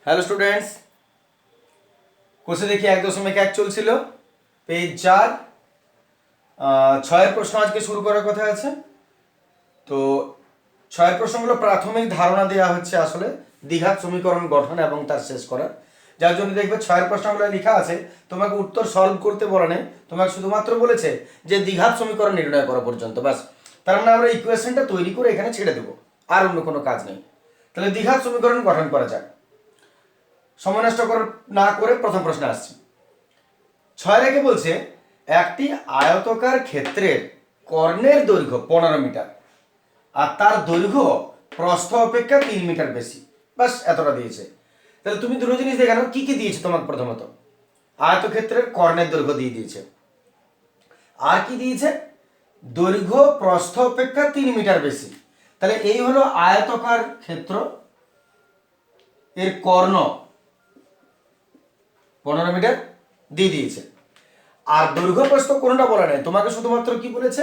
Hello students, কোর্সে দেখি 1.1 চলছিল, পেজ 4 ছয়ের প্রশ্ন আজকে শুরু করার কথা আছে। তো ছয়ের প্রশ্নগুলো প্রাথমিক ধারণা দেওয়া হচ্ছে আসলে দ্বিঘাত সমীকরণ গঠন এবং তার শেষ করা, যার জন্য দেখবে ছয়ের প্রশ্নগুলো লেখা আছে, তোমাকে উত্তর সলভ করতে বলা নেই, তোমাকে শুধুমাত্র বলেছে যে দ্বিঘাত সমীকরণ নির্ণয় করা পর্যন্ত, বাস। তার মানে আমরা ইকুয়েশনটা তৈরি করে এখানে ছেড়ে দেবো, আর অন্য কোনো কাজ নেই। তাহলে দ্বিঘাত সমীকরণ গঠন করা যাক। সময় নষ্ট না করে প্রথম প্রশ্নে আসছি। 6 রেখে বলছে একটি আয়তকার ক্ষেত্রের কর্ণের দৈর্ঘ্য 15 মিটার আর তার দৈর্ঘ্য প্রস্থ অপেক্ষা 3 মিটার বেশি, বাস এতটা দিয়েছে। তাহলে তুমি দুটো জিনিস দেখে নাও, কি কি দিয়েছে তোমাকে। প্রথমত আয়তক্ষেত্রের কর্ণের দৈর্ঘ্য দিয়ে দিয়েছে, আর কি দিয়েছে, দৈর্ঘ্য প্রস্থ অপেক্ষা 3 মিটার বেশি। তাহলে এই হলো আয়তকার ক্ষেত্র, এর কর্ণ 15 মিটার দিয়ে দিয়েছে, আর দৈর্ঘ্য প্রস্থ কোনটা বলা নেই, তোমাকে শুধুমাত্র কি বলেছে,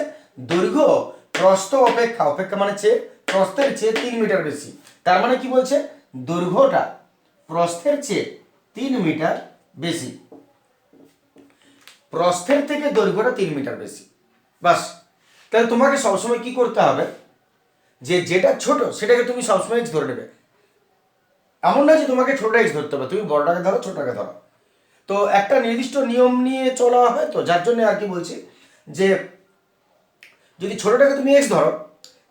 দৈর্ঘ্য প্রস্থ অপেক্ষা, অপেক্ষা মানে চেয়ে, প্রস্থের চেয়ে 3 মিটার বেশি। তার মানে কি বলছে, দৈর্ঘ্যটা প্রস্থের চেয়ে 3 মিটার বেশি, প্রস্থের থেকে দৈর্ঘ্যটা 3 মিটার বেশি, বাস। তাহলে তোমাকে সবসময় কি করতে হবে, যে যেটা ছোট সেটাকে তুমি সবসময় এক্স ধরে নেবে। এমন না যে তোমাকে ছোট এক্স ধরতে হবে, তুমি বড়টাকে ধরো ছোটটাকে ধরো। তো একটা নির্দিষ্ট নিয়ম নিয়ে চলা হয়, তো যার জন্য আর কি বলছি যে যদি ছোটটাকে তুমি এক্স ধরো,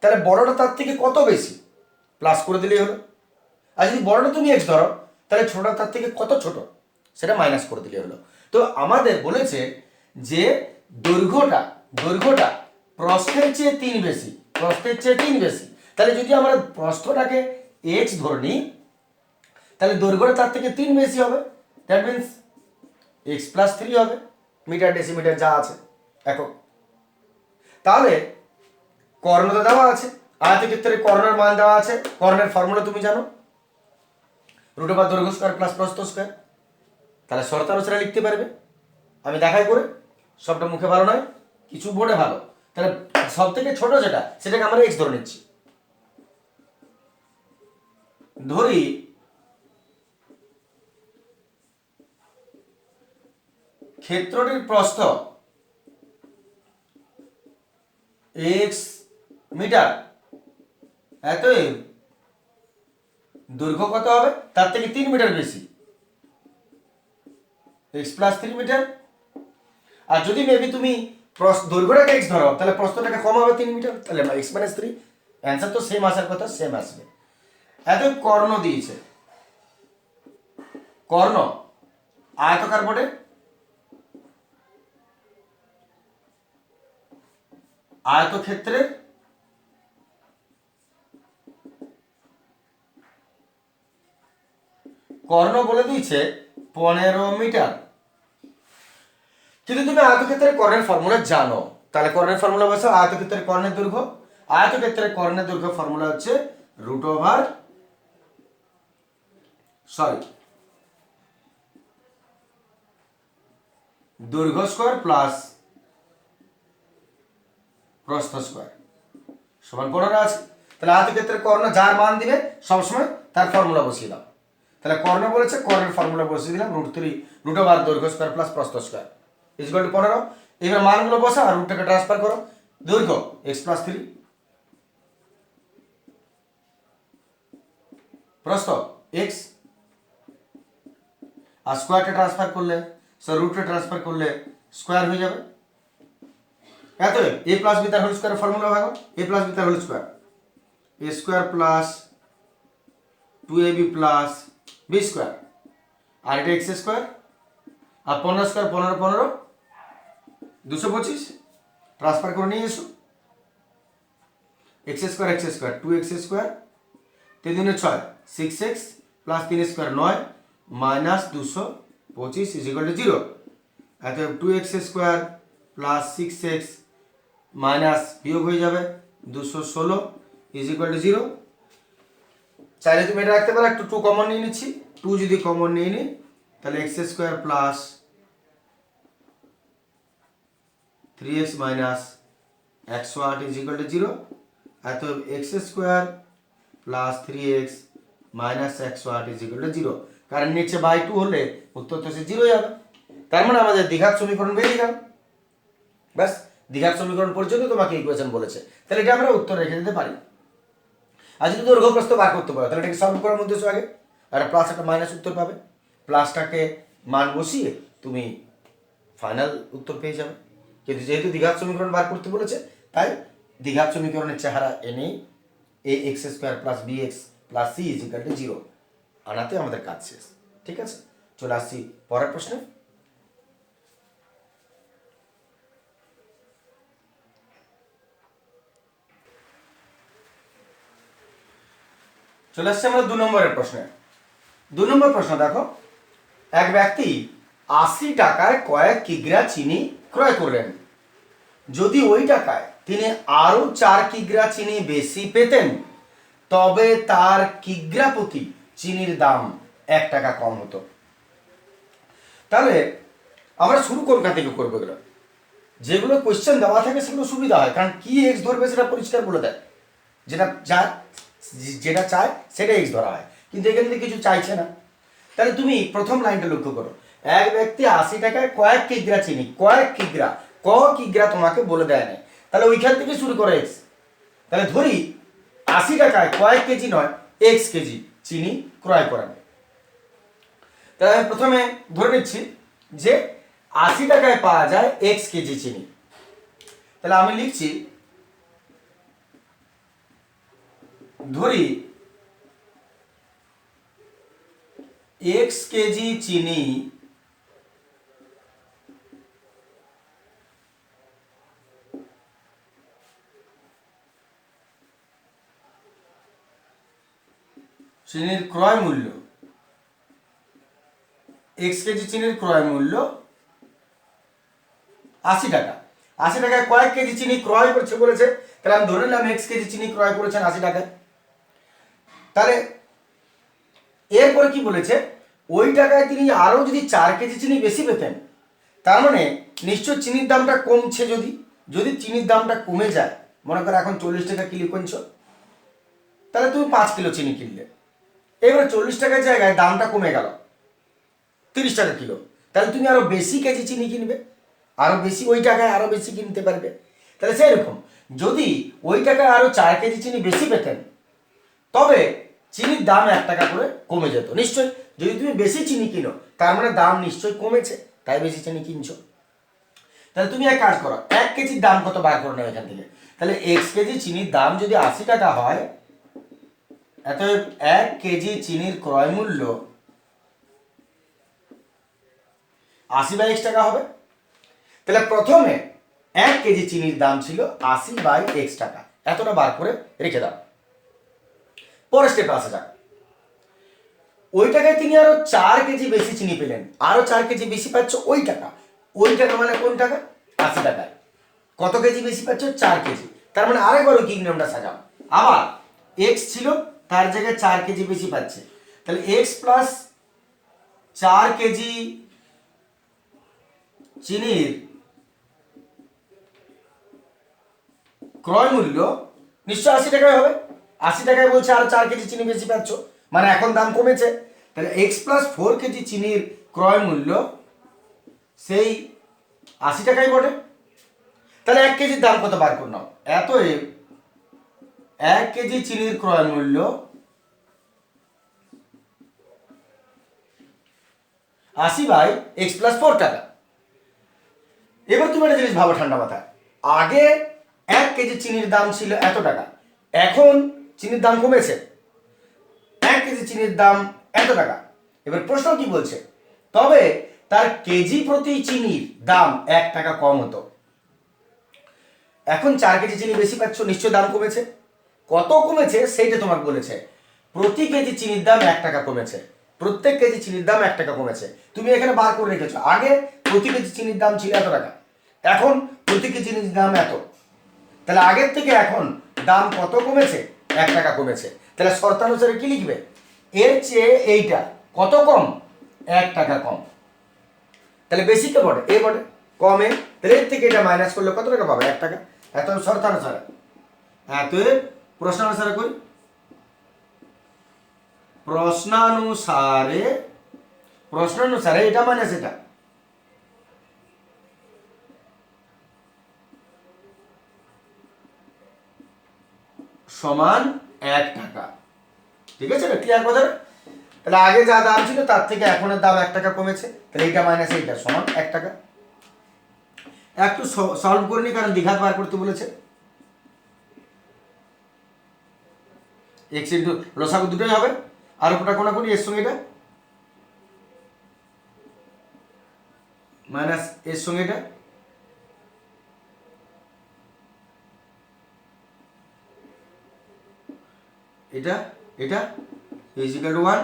তাহলে বড়টা তার থেকে কত বেশি প্লাস করে দিলেই হলো। আর যদি বড়টা তুমি এক্স ধরো, তাহলে ছোটটা তার থেকে কত ছোট সেটা মাইনাস করে দিলেই হলো। তো আমাদের বলেছে যে দৈর্ঘ্যটা প্রস্থের চেয়ে 3 বেশি, প্রস্থের চেয়ে 3 বেশি। তাহলে যদি আমরা প্রস্থটাকে এক্স ধরে নিই, তাহলে দৈর্ঘ্যটা তার থেকে 3 বেশি হবে, দ্যাট মিনস এক্স প্লাস 3 হবে, মিটার ডেসিমিটার যা আছে একক। তাহলে কর্ণটা দেওয়া আছে, আয়তক্ষেত্রে কর্ণের মান দেওয়া আছে, কর্ণের ফর্মুলা তুমি জানো, রুট ওভার দৈর্ঘ্য স্কয়ার প্লাস প্রস্থ স্কয়ার। তাহলে শর্তানুসারে লিখতে পারবে। আমি দেখাই করে, সবটা মুখে ভালো নয়, কিছু বোর্ডে ভালো। তাহলে সব থেকে ছোট যেটা, সেটাকে আমরা এক্স ধরে নিচ্ছি। ধরি ক্ষেত্রটির প্রস্থ এক্স মিটার, এতই দৈর্ঘ্য কত হবে, তার থেকে 3 মিটার বেশি, এক্স প্লাস 3 মিটার। আর যদি মেবি তুমি দৈর্ঘ্যটাকে এক্স ধরো, তাহলে প্রস্থটাকে কম হবে 3 মিটার, তাহলে এক্স মাইনাস 3। অ্যান্সার তো সেম আসার কথা, সেম আসবে। এত কর্ণ দিয়েছে, কর্ণ আয়তকার বটে, আয়তক্ষেত্রের কর্ণ বলে দিয়েছে 15 মিটার। যদি তুমি আয়তক্ষেত্রের কর্ণের ফর্মুলা জানো, তাহলে কর্ণের ফর্মুলা বসাও, আয়তক্ষেত্রের কর্ণের দৈর্ঘ্য, আয়তক্ষেত্রের কর্ণের দৈর্ঘ্য ফর্মুলা হচ্ছে রুট ওভার দৈর্ঘ্য স্কয়ার প্লাস প্রস্থ স্কয়ার সমান 15 আছে। তাহলে আয়তক্ষেত্রের কর্ণ যার মান দিবে সবসময় তার ফর্মুলা বসিয়ে দাও। তাহলে কর্ণ বলেছে, কর্ণের ফর্মুলা বসিয়ে দিলাম, রুট ওভার দৈর্ঘ্য স্কয়ার প্লাস প্রস্থ স্কয়ার ইকুয়াল টু 15। এবার মানগুলো বসা আর রুটটাকে ট্রান্সফার করো, দৈর্ঘ্য এক্স প্লাস 3, প্রস্থ এক্স, আর স্কয়ারটা ট্রান্সফার করলে, রুটটা ট্রান্সফার করলে স্কয়ার হয়ে যাবে। এত এ প্লাস বি তার হোল স্কয়ার ফর্মুলা ভাঙো, এ প্লাস বি তার whole square, A square plus 2ab plus B square, আর এটা এক্স স্কয়ার, আর 15 স্কয়ার 15 15 225, ট্রান্সফার করে নিয়ে এসো, এক্স স্কয়ার 2x স্কয়ার, 3 দুগুণে 6 6x plus 3 square 9 minus 225 is equal to 0। অতএব 2x square plus 6x minus বিয়োগ হয়ে যাবে 216 ইজ ইকুয়াল টু 0। চাইলে তুমি এটা রাখতে পারো, একটু 2 কমন নিয়ে নিচ্ছি, 2 যদি কমন নিয়ে নিই তাহলে x square plus 3x minus 108 is equal to 0। অতএব x square plus 3x minus 108 is equal to 0। কারণ নিচে বাই 2 হলে উত্তর তো সে 0 যাবে। তার মানে আমাদের দ্বিঘাত সমীকরণ বেরিয়ে গেল। ব্যাস, দ্বিঘাত সমীকরণ পর্যন্ত তোমাকে ইকুয়েশন বলেছে, তাহলে এটা আমরা উত্তর রেখে দিতে পারি। আর যদি দৈর্ঘ্য প্রস্থ বার করতে পারো তাহলে এটাকে সলভ করার মধ্যে আগে একটা প্লাস একটা মাইনাস উত্তর পাবে, প্লাসটাকে মান বসিয়ে তুমি ফাইনাল উত্তর পেয়ে যাবে। কিন্তু যেহেতু দ্বিঘাত সমীকরণ বার করতে বলেছে, তাই দ্বিঘাত সমীকরণের চেহারা এনেই ax² + bx + c = 0 আনাতে আমাদের কাজ শেষ। ঠিক আছে, চলে আসছি পরের প্রশ্নে। চলে আসছে আমরা 2 নম্বরের প্রশ্নে। 2 নম্বর প্রশ্ন দেখো, এক ব্যক্তি 80 টাকায় কয়েক কিগ্রা চিনি ক্রয় করলেন। যদি ওই টাকায় তিনি আরো 4 কিগ্রা চিনি বেশি পেতেন, তবে তার কিগ্রা প্রতি চিনির দাম 1 টাকা কম হতো। তাহলে আমরা শুরু কোনখান থেকে করবো? এগুলো যেগুলো কোয়েশ্চেন দেওয়া থাকে সেগুলো সুবিধা হয়, কারণ কি এক্স ধরবে সেটা পরিষ্কার বলে দেয়। যেটা চায় সেটা এক্স ধরা হয়, কিন্তু এখান থেকে কিছু চাইছে না। তাহলে তুমি প্রথম লাইনটা লক্ষ্য করো, এক ব্যক্তি 80 টাকায় কয়েক কিগ্রা চিনি, কয়েক কিগ্রা, ক কিগ্রা তোমাকে বলে দেয় না, তাহলে ওইখান থেকে শুরু করে এক্স। তাহলে ধরি 80 টাকায় কয়েক কেজি নয়, এক্স কেজি চিনি ক্রয় করেন। তাহলে আমি প্রথমে ধরে নিচ্ছি যে 80 টাকায় পাওয়া যায় এক্স কেজি চিনি। তাহলে আমি লিখছি, ধরি এক্স কেজি চিনি চিনির ক্রয় মূল্য, এক্স কেজি চিনির ক্রয় মূল্য 80 টাকা। 80 টাকায় কয়েক কেজি চিনি ক্রয় করছে বলেছে, তাহলে আমি ধরে নিলাম এক্স কেজি চিনি ক্রয় করেছেন 80 টাকায়। তাহলে এরপরে কি বলেছে, ওই টাকায় তিনি আরো যদি 4 কেজি চিনি বেশি পেতেন, তার মানে নিশ্চয় চিনির দামটা কমছে। যদি চিনির দামটা কমে যায়, মনে করো এখন 40 টাকা কিলো কিনছো, তাহলে তুমি 5 কিলো চিনি কিনলে, এবারে 40 টাকার জায়গায় দামটা কমে গেল 30 টাকা কিলো, তাহলে তুমি আরো বেশি কেজি চিনি কিনবে, আরো বেশি, ওই টাকায় আরো বেশি কিনতে পারবে। তাহলে সেরকম যদি ওই টাকায় আরো 4 কেজি চিনি বেশি পেতেন, তবে চিনির দাম 1 টাকা করে কমে যেত। নিশ্চয় যদি তুমি বেশি চিনি কিনো, তার মানে দাম নিশ্চয়ই কমেছে, তাই বেশি চিনি কিনছো। তাহলে তুমি এক কাজ করো, 1 কেজির দাম কত বার করে নাও এখান থেকে। তাহলে এক্স কেজি চিনির দাম যদি 80 টাকা হয়, অতএব 1 কেজি চিনির ক্রয় মূল্য 80/x টাকা হবে। তাহলে প্রথমে 1 কেজি চিনির দাম ছিল 80/x টাকা, এতটা বার করে রেখে দাও। পরের স্টেপে আসা যাক, ওই টাকায় তিনি আরো 4 কেজি বেশি চিনি পেলেন, আরো 4 কেজি বেশি পাচ্ছ ওই টাকা। ওই টাকা মানে কোন টাকা? 80 টাকায় কত কেজি বেশি পাচ্ছ? 4 কেজি। তার মানে আরেকবার ওই কি নিয়মটা সাজাও, আবার এক্স ছিল তার জায়গায় 4 কেজি বেশি পাচ্ছে, তাহলে এক্স প্লাস 4 কেজি চিনির ক্রয় মূল্য নিশ্চয় 80 টাকায় হবে। 80 টাকায় বলছে আরো 4 কেজি চিনি বেশি পাচ্ছ, মানে এখন দাম কমেছে। তাহলে এক্স প্লাস 4 কেজি চিনির ক্রয় মূল্য সেই 80 টাকাই বটে। তাহলে 1 কেজির দাম কত বার করে নাও, অতএব 1 কেজি চিনির ক্রয় মূল্য 80/x + 4 টাকা। এবার তুমি একটা জিনিস ভাবো ঠান্ডা মাথায়, আগে 1 কেজি চিনির দাম ছিল এত টাকা, এখন চিনির দাম কমেছে, 1 কেজি চিনির দাম এত টাকা। এবার প্রশ্ন কি বলছে, তবে তার কেজি প্রতি চিনির দাম 1 টাকা কম হতো। এখন 4 কেজি চিনি বেশি পাচ্ছ, নিশ্চয় দাম কমেছে। কত কমেছে সেইটা তোমাকে বলেছে, প্রতি কেজি চিনির দাম 1 টাকা কমেছে, প্রত্যেক কেজি চিনির দাম 1 টাকা কমেছে। তুমি এখানে বার করে রেখেছো, আগে প্রতি কেজি চিনির দাম ছিল এত টাকা, এখন প্রতি কেজি চিনির দাম এত। তাহলে আগের থেকে এখন দাম কত কমেছে? 1 টাকা কমেছে। তাহলে শর্তানুসারে কি লিখবে, এর চেয়ে এইটা কত কম? 1 টাকা কম। তাহলে বেশি কে বটে? এ বটে, কমে। তাহলে এর থেকে এটা মাইনাস করলে কত টাকা পাবে? 1 টাকা। এত শর্তানুসারে, এত প্রশ্নানুসারে করি, প্রশ্নানুসারে প্রশ্ন অনুসারে এটা মাইনাস এটা সমান 1 টাকা। ঠিক আছে, ক্লিয়ার কথা? তাহলে আগে যা দাম ছিল তার থেকে এখনের দাম 1 টাকা কমেছে, তাহলে এইটা মাইনাস এইটা সমান 1 টাকা। একটু সলভ করে নি, কারণ দ্বিঘাত বার করতে বলেছে। এক্স ইন্টু লসাগু দুটোই হবে, আর ওটা কোনাকুনি এর সঙ্গে এটা মাইনাস এর সঙ্গে এটা, এটা এটা is equal to 1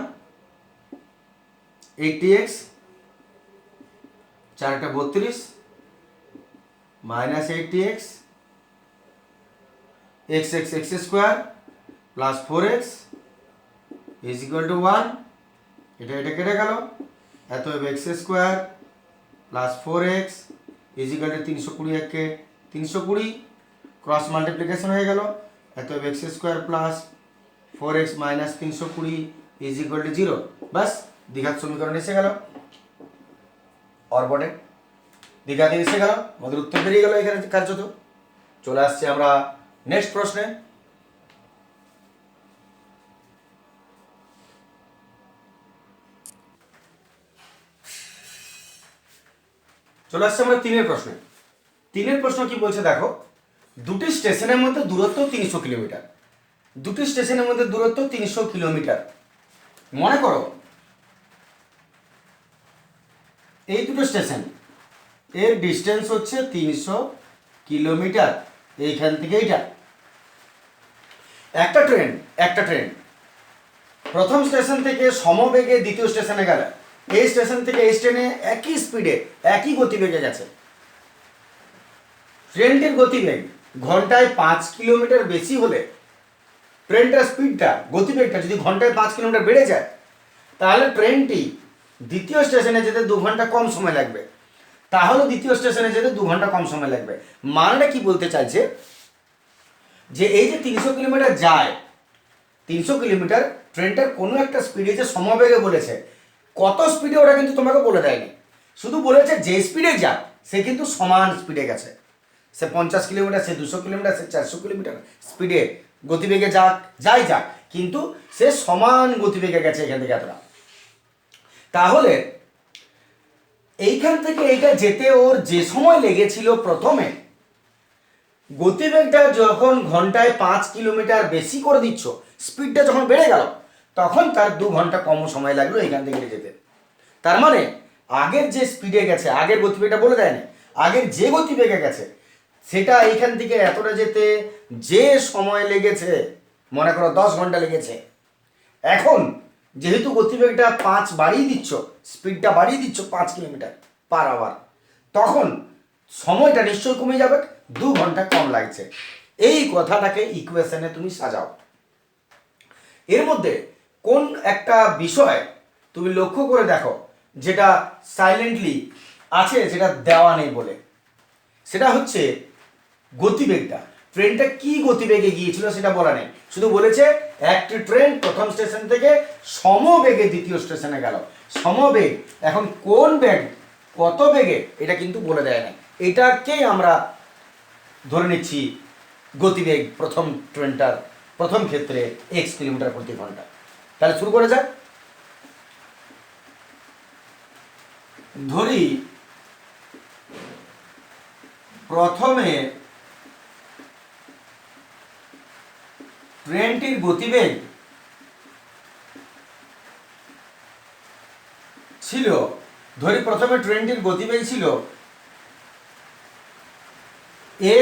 80x 4 32 minus 80x x x x square plus 4x is equal to 1, এটা এটা কেটে গেল, অতএব x square plus 4x is equal to 320 একে 320 ক্রস মাল্টিপ্লিকেশন হয়ে গেল, অতএব x square plus 4x minus 320 is equal to 0। বাস দ্বিঘাত সমীকরণ এসে গেল, অরবটে দ্বিঘাতে এসে গেল, আমাদের উত্তর বেরিয়ে গেল এখানে কার্যত। চলে আসছে আমরা নেক্সট প্রশ্নে। চলে আসছে আমরা 3-এর প্রশ্নে। 3-এর প্রশ্ন কি বলছে দেখো, দুটি স্টেশনের মধ্যে দূরত্ব 300 কিলোমিটার। দুটি স্টেশনের মধ্যে দূরত্ব 300 কিলোমিটার। মনে করো এই দুটো স্টেশন এর ডিস্টেন্স হচ্ছে 300 কিলোমিটার, এইখান থেকে এইটা। একটা ট্রেন প্রথম স্টেশন থেকে সমবেগে দ্বিতীয় স্টেশনে গেল, এই স্টেশন থেকে এই স্টেশনে একই স্পিডে একই গতিবেগে গেছে। ট্রেনটির গতিবেগ ঘন্টায় 5 কিলোমিটার বেশি হলে ট্রেনটার স্পিডটা গতিবেগটা যদি ঘন্টায় 5 কিলোমিটার বেড়ে যায়, তাহলে ট্রেনটি দ্বিতীয় স্টেশনে যেতে 2 ঘন্টা কম সময় লাগবে। তাহলে দ্বিতীয় স্টেশনে যেতে 2 ঘন্টা কম সময় লাগবে। মানেটা কি বলতে চাইছে, যে এই যে 300 কিলোমিটার যায়, 300 কিলোমিটার ট্রেনটার কোনো একটা স্পিডে যে সমবেগে বলেছে, কত স্পিডে ওরা কিন্তু তোমাকে বলে দেয়নি, শুধু বলেছে যে স্পিডে যা সে কিন্তু সমান স্পিডে গেছে। সে 50 কিলোমিটার, সে 200 কিলোমিটার, সে 400 কিলোমিটার স্পিডে গতিবেগে যাই যাক, কিন্তু সে সমান গতিবেগে গেছে এখান থেকে এতটা। তাহলে এইখান থেকে এইটা যেতে ওর যে সময় লেগেছিল প্রথমে, গতিবেগটা যখন ঘন্টায় 5 কিলোমিটার বেশি করে দিচ্ছ, স্পিডটা যখন বেড়ে গেল, তখন তার 2 ঘন্টা কম সময় লাগলো এখান থেকে যেতে। তার মানে আগের যে স্পিডে গেছে, আগের গতিবেগটা বলে দেয়নি, আগের যে গতিবেগে গেছে সেটা এইখান থেকে এতটা যেতে যে সময় লেগেছে, মনে করো 10 ঘন্টা লেগেছে, এখন যেহেতু গতিবেগটা 5 বাড়িয়ে দিচ্ছ, স্পিডটা বাড়িয়ে দিচ্ছ 5 কিলোমিটার পার আওয়ার, তখন সময়টা নিশ্চয়ই কমে যাবে, 2 ঘন্টা কম লাগছে। এই কথাটাকে ইকুয়েশনে তুমি সাজাও। এর মধ্যে কোন একটা বিষয় তুমি লক্ষ্য করে দেখো যেটা সাইলেন্টলি আছে, যেটা দেওয়া নেই বলে, সেটা হচ্ছে গতিবেগটা। ট্রেনটা কি গতিবেগে গিয়েছিল সেটা বলা নেই, শুধু বলেছে একটি ট্রেন প্রথম স্টেশন থেকে সমবেগে দ্বিতীয় স্টেশনে গেল। সমবেগ, এখন কোন বেগ কত বেগে এটা কিন্তু বলে দেয় না, এটাকেই আমরা ধরে নিচ্ছি গতিবেগ প্রথম ট্রেনটার প্রথম ক্ষেত্রে x কিলোমিটার প্রতি ঘন্টা। তাহলে শুরু করে যাক। ধরি প্রথমে ট্রেনটির গতিবেগ ছিল,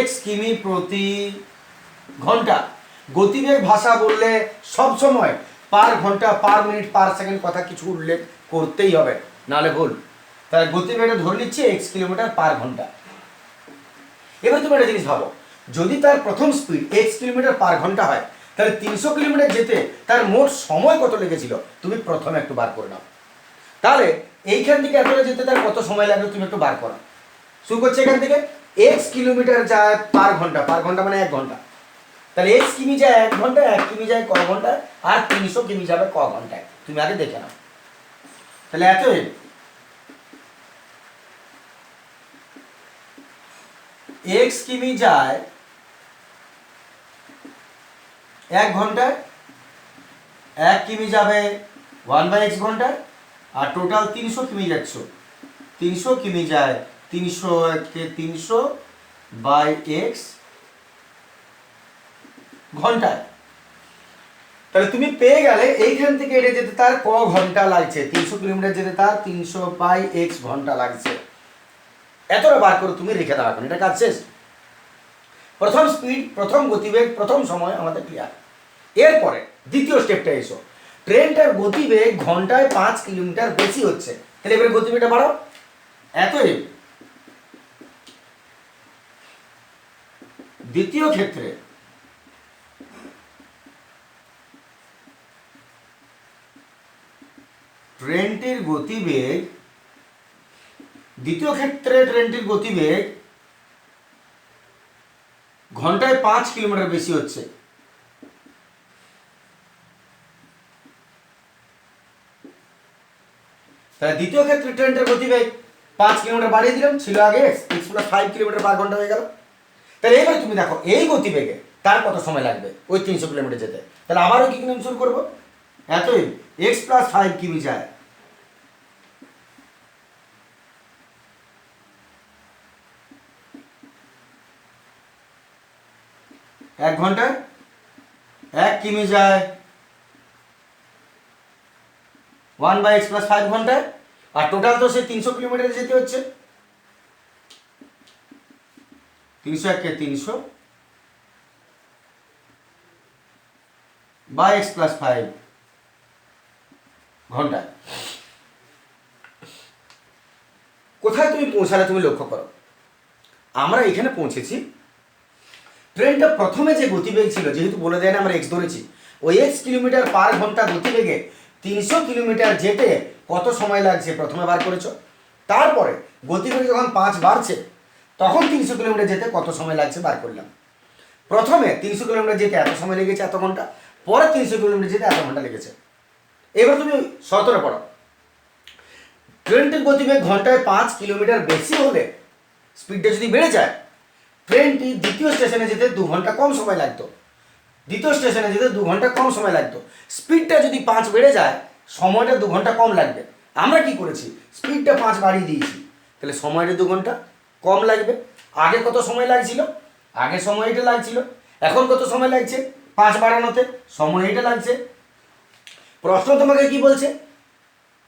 x কিমি প্রতি ঘন্টা। গতিবেগ ভাষা বললে সব সময় পার ঘন্টা, পার মিনিট, পার সেকেন্ড কথা কিছু উল্লেখ করতেই হবে, নাহলে ভুল। তাহলে গতিবেগটা ধরে নিচ্ছে x কিলোমিটার পার ঘন্টা। এবার তুমি একটা জিনিস ভাবো, যদি তার প্রথম স্পিড x কিলোমিটার পার ঘন্টা হয়, তাহলে 300 কিলোমিটার যেতে তার মোট সময় কত লেগেছিল তুমি প্রথমে একটু বার করে নাও। তাহলে এইখান থেকে এতটা যেতে তার কত সময় লাগলো তুমি একটু বার করো। শুরু করছে এখান থেকে, x কিলোমিটার যায় পার ঘন্টা, পার ঘন্টা মানে 1 ঘন্টা, তাহলে x কিমি যায় 1 ঘন্টা, 1 কিমি যায় ক ঘন্টা, আর 300 কিমি যাবে ক ঘন্টায়, তুমি আগে দেখে নাও। তাহলে এত এক্স কিমি যায় 1 ঘন্টায়, 1 কিমি যাবে 1/x ঘন্টায়, আর টোটাল 300 কিমি যাচ্ছ, 300 কিমি যায় 300 বাই এক্স ঘন্টায়। তাহলে তুমি পেয়ে গেলে এইখান থেকে এটা যেতে তার ক ঘন্টা লাগছে, 300 কিলোমিটার যেতে তার 300 বাই এক্স ঘন্টা লাগছে। এতটা বার করে তুমি রেখে দাও, এখন এটা কাজ শেষ। প্রথম স্পিড, প্রথম গতিবেগ, প্রথম সময় আমাদের ক্লিয়ার। এরপরে দ্বিতীয় স্টেপটা এসো, ট্রেনটার গতিবেগ ঘন্টায় 5 কিলোমিটার বেশি হচ্ছে, তাহলে এবারে গতিবেগটা বাড়াও। এতই দ্বিতীয় ক্ষেত্রে ট্রেনটির গতিবেগ, দ্বিতীয় ক্ষেত্রে ট্রেনটির গতিবেগ ঘন্টায় 5 কিলোমিটার বেশি হচ্ছে। তাহলে দ্বিতীয় ক্ষেত্রে ট্রেনটার গতিবেগ 5 কিলোমিটার বাড়িয়ে দিলাম, ছিল আগে x + 5 কিলোমিটার পার ঘন্টা হয়ে গেল। তাহলে এবারে তুমি দেখো এই গতিবেগে তার কত সময় লাগবে ওই 300 কিলোমিটার যেতে। তাহলে আবারও কি কিলোমিটার শুরু করবো, এতই x + 5 কিমি যায়, এক ঘন্টায় 1 কিমি যায় 1/x + 5 ঘন্টায়, আর টোটাল তো সে 300 কিলোমিটার যেতে হচ্ছে, 300 কে 300 বাই x + 5 ঘন্টায়। কোথায় তুমি পৌঁছালে তুমি লক্ষ্য করো, আমরা এখানে পৌঁছেছি। ট্রেনটা প্রথমে যে গতিবেগ ছিল, যেহেতু বলে দেয় না আমরা এক্স ধরেছি, ওই x কিলোমিটার পার ঘন্টা গতিবেগে 300 কিলোমিটার যেতে কত সময় লাগছে প্রথমে বার করেছো। তারপরে গতিবেগ যখন 5 বাড়ছে তখন 300 কিলোমিটার যেতে কত সময় লাগছে বার করলাম। প্রথমে 300 কিলোমিটার যেতে এত সময় লেগেছে এত ঘন্টা, পরে 300 কিলোমিটার যেতে এত ঘন্টা লেগেছে। এবার তুমি শর্তটা পড়ো, ট্রেনটির গতিবেগ ঘন্টায় 5 কিলোমিটার বেশি হলে, স্পিডটা যদি বেড়ে যায়, ট্রেনটি দ্বিতীয় স্টেশনে যেতে 2 ঘন্টা কম সময় লাগতো, দ্বিতীয় স্টেশনে যেতে 2 ঘন্টা কম সময় লাগতো। স্পিডটা যদি 5 বেড়ে যায়, সময়টা 2 ঘন্টা কম লাগবে। আমরা কি করেছি, স্পিডটা 5 বাড়িয়ে দিয়েছি, তাহলে সময়টা 2 ঘন্টা কম লাগবে। আগে কত সময় লাগছিল, আগে সময় এটা লাগছিল, এখন কত সময় লাগছে 5 বাড়ানোতে, সময় এটা লাগছে। প্রশ্ন তোমাকে কি বলছে,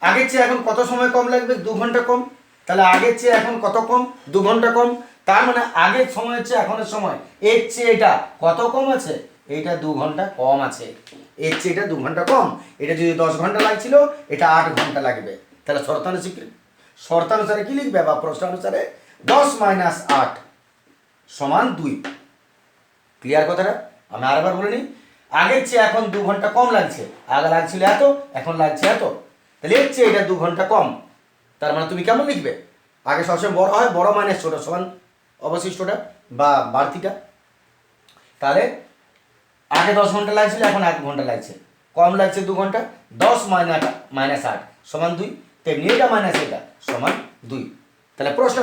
আগের চেয়ে এখন কত সময় কম লাগবে, 2 ঘন্টা কম। তাহলে আগের চেয়ে এখন কত কম, 2 ঘন্টা কম। তার মানে আগের সময়ের চেয়ে এখনের সময় এর চেয়ে এটা কত কম আছে, এটা 2 ঘন্টা কম আছে। এর চেয়ে এটা 2 ঘন্টা কম। এটা যদি 10 ঘন্টা লাগছিল, এটা 8 ঘন্টা লাগবে। তাহলে শর্তানুসারে কি লিখবে, বা প্রশ্নানুসারে 10 - 8 = 2। ক্লিয়ার কথাটা? আমি আরেকবার বলে নিই, আগের চেয়ে এখন 2 ঘন্টা কম লাগছে, আগে লাগছিল এত, এখন লাগছে এত, তাহলে এর চেয়ে এটা 2 ঘন্টা কম। তার মানে তুমি কেমন লিখবে, আগে সবসময় বড় হয়, বড় মাইনাস ছোট সমান অবশিষ্টটা বা বাড়তিটা। তাহলে আগে 10 ঘন্টা লাগছিল, এখন 1 ঘন্টা লাগছে, কম লাগছে 2 ঘন্টা। 10 - 8 = 2, তেমনি এটা মাইনাস এটা সমান 2। তাহলে প্রশ্ন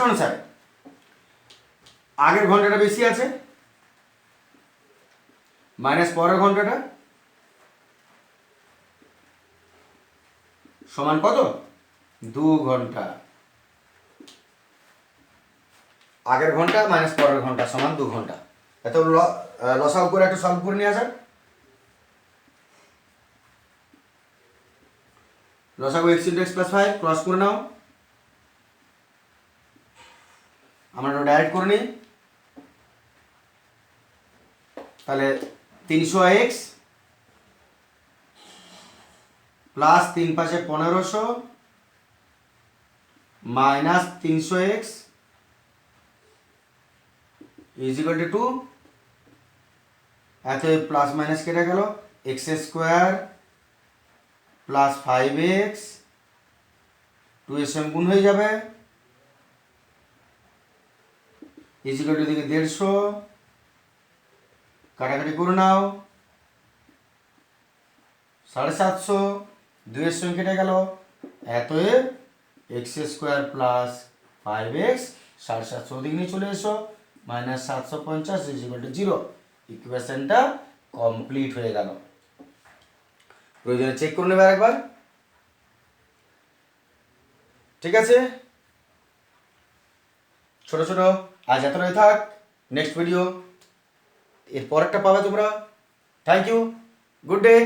অনুসারে আগের ঘন্টাটা বেশি আছে, মাইনাস পরের ঘন্টাটা সমান কত, 2 ঘন্টা। আগের ঘন্টা মাইনাস পরের ঘন্টা সমান 2 ঘন্টা। এত লসাগু করে একটু সলভ করে নিয়ে আসেন। লসাগু x × x + 5 ক্রস করে নাও, আমরা ডাইরেক্ট করে নিই। তাহলে 300x প্লাস 3 × 5 = 1500 মাইনাস 300x = 2। এত প্লাস মাইনাস কেটে গেল, x² প্লাস 5x 2 এর সঙ্গে গুণ হয়ে যাবে, ইজিক্যাল টু দিকে 150, কাটাকাটি করে নাও, 750, 2 সঙ্গে কেটে গেল, অতএব x² প্লাস 5x 750 ওদিকে নিয়ে চলে এসো, -750 ইজিক্যাল টু 0। ইকুয়েশনটা কমপ্লিট হয়ে গেল। প্রয়োজনে চেক করে নেবে একবার। ঠিক আছে, ছোট ছোট আজ এতটাই থাক। নেক্সট ভিডিও এর পরেরটা পাবে তোমরা। Thank you, good day.